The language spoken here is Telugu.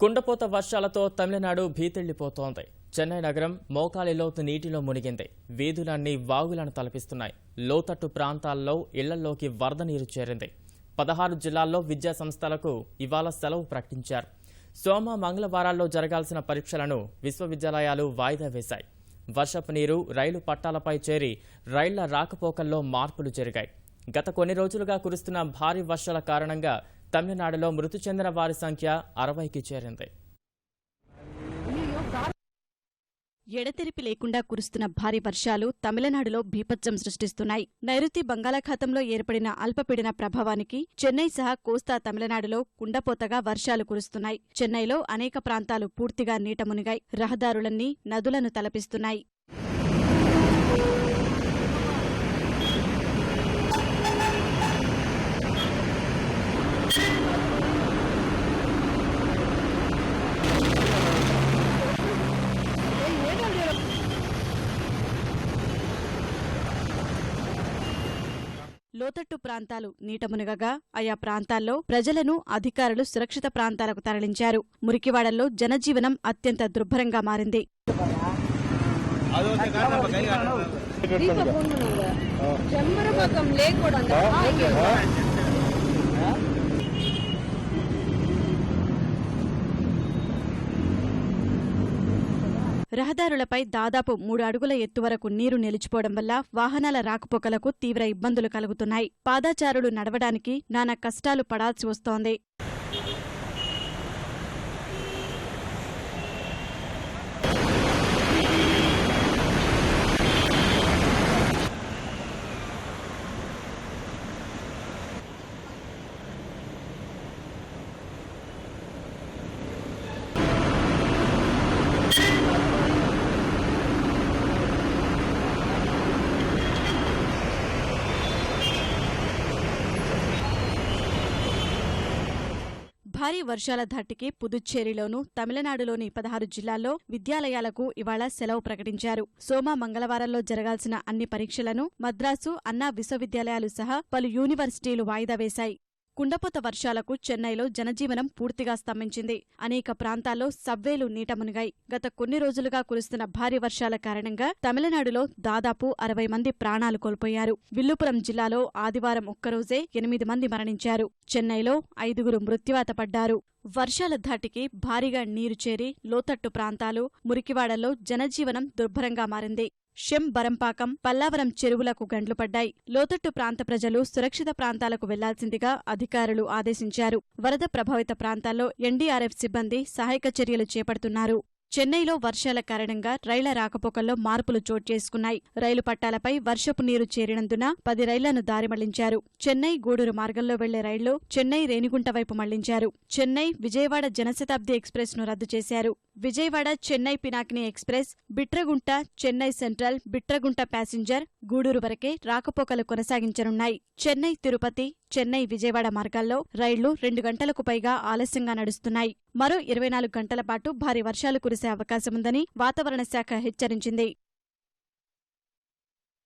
కుండపోత వర్షాలతో తమిళనాడు భీతిల్లిపోతోంది. చెన్నై నగరం మోకాలిలోతు నీటిలో మునిగింది. వీధులన్నీ వాగులను తలపిస్తున్నాయి. లోతట్టు ప్రాంతాల్లో ఇళ్లలోకి వరద నీరు చేరింది. 16 జిల్లాల్లో విద్యా సంస్థలకు ఇవాళ సెలవు ప్రకటించారు. సోమ మంగళవారాల్లో జరగాల్సిన పరీక్షలను విశ్వవిద్యాలయాలు వాయిదా వేశాయి. వర్షపు నీరు రైలు పట్టాలపై చేరి రైళ్ల రాకపోకల్లో మార్పులు జరిగాయి. గత కొన్ని రోజులుగా కురుస్తున్న భారీ వర్షాల కారణంగా తమిళనాడులో మృతి చెందిన వారి సంఖ్య 60కి చేరింది. ఎడతెరిపి లేకుండా కురుస్తున్న భారీ వర్షాలు తమిళనాడులో బీభత్సం సృష్టిస్తున్నాయి. నైరుతి బంగాళాఖాతంలో ఏర్పడిన అల్పపీడన ప్రభావానికి చెన్నై సహా కోస్తా తమిళనాడులో కుండపోతగా వర్షాలు కురుస్తున్నాయి. చెన్నైలో అనేక ప్రాంతాలు పూర్తిగా నీట మునిగాయి. రహదారులన్నీ నదులను తలపిస్తున్నాయి. లోతట్టు ప్రాంతాలు నీట మునగగా ఆయా ప్రాంతాల్లో ప్రజలను అధికారులు సురక్షిత ప్రాంతాలకు తరలించారు. మురికివాడల్లో జనజీవనం అత్యంత దుర్భరంగా మారింది. రహదారులపై దాదాపు 3 అడుగుల ఎత్తు వరకు నీరు నిలిచిపోవడం వల్ల వాహనాల రాకపోకలకు తీవ్ర ఇబ్బందులు కలుగుతున్నాయి. పాదాచారులు నడవడానికి నానా కష్టాలు పడాల్సి వస్తోంది. భారీ వర్షాల ధాటికి పుదుచ్చేరిలోనూ తమిళనాడులోని 16 జిల్లాల్లో విద్యాలయాలకు ఇవాళ సెలవు ప్రకటించారు. సోమ మంగళవారాల్లో జరగాల్సిన అన్ని పరీక్షలను మద్రాసు, అన్నా విశ్వవిద్యాలయాలు సహా పలు యూనివర్సిటీలు వాయిదా వేశాయి. కుండపోత వర్షాలకు చెన్నైలో జనజీవనం పూర్తిగా స్తంభించింది. అనేక ప్రాంతాల్లో సబ్వేలు నీట మునిగాయి. గత కొన్ని రోజులుగా కురుస్తున్న భారీ వర్షాల కారణంగా తమిళనాడులో దాదాపు 60 మంది ప్రాణాలు కోల్పోయారు. విల్లుపురం జిల్లాలో ఆదివారం ఒక్కరోజే 8 మంది మరణించారు. చెన్నైలో 5 మృత్యువాత పడ్డారు. వర్షాల ధాటికి భారీగా నీరు చేరి లోతట్టు ప్రాంతాలు, మురికివాడల్లో జనజీవనం దుర్భరంగా మారింది. బరంపాకం, పల్లావరం చెరువులకు గండ్లు పడ్డాయి. లోతట్టు ప్రాంత ప్రజలు సురక్షిత ప్రాంతాలకు వెళ్లాల్సిందిగా అధికారులు ఆదేశించారు. వరద ప్రభావిత ప్రాంతాల్లో ఎన్డీఆర్ఎఫ్ సిబ్బంది సహాయక చర్యలు చేపడుతున్నారు. చెన్నైలో వర్షాల కారణంగా రైళ్ల రాకపోకల్లో మార్పులు చోటు చేసుకున్నాయి. రైలు పట్టాలపై వర్షపు నీరు చేరినందున 10 రైళ్లను దారి మళ్లించారు. చెన్నై గూడూరు మార్గంలో వెళ్లే రైళ్లు చెన్నై రేణిగుంట వైపు మళ్లించారు. చెన్నై విజయవాడ జనశతాబ్ది ఎక్స్ప్రెస్ ను రద్దు చేశారు. Vijayawada Chennai Pinakini express, Bitragunta Chennai central, Bitragunta passenger, Gudur వరకే రాకపోకలు కొనసాగించనున్నాయి. చెన్నై తిరుపతి, చెన్నై విజయవాడ మార్గాల్లో రైళ్లు 2 గంటలకు పైగా ఆలస్యంగా నడుస్తున్నాయి. మరో 24 గంటల పాటు భారీ వర్షాలు కురిసే అవకాశముందని వాతావరణ శాఖ హెచ్చరించింది.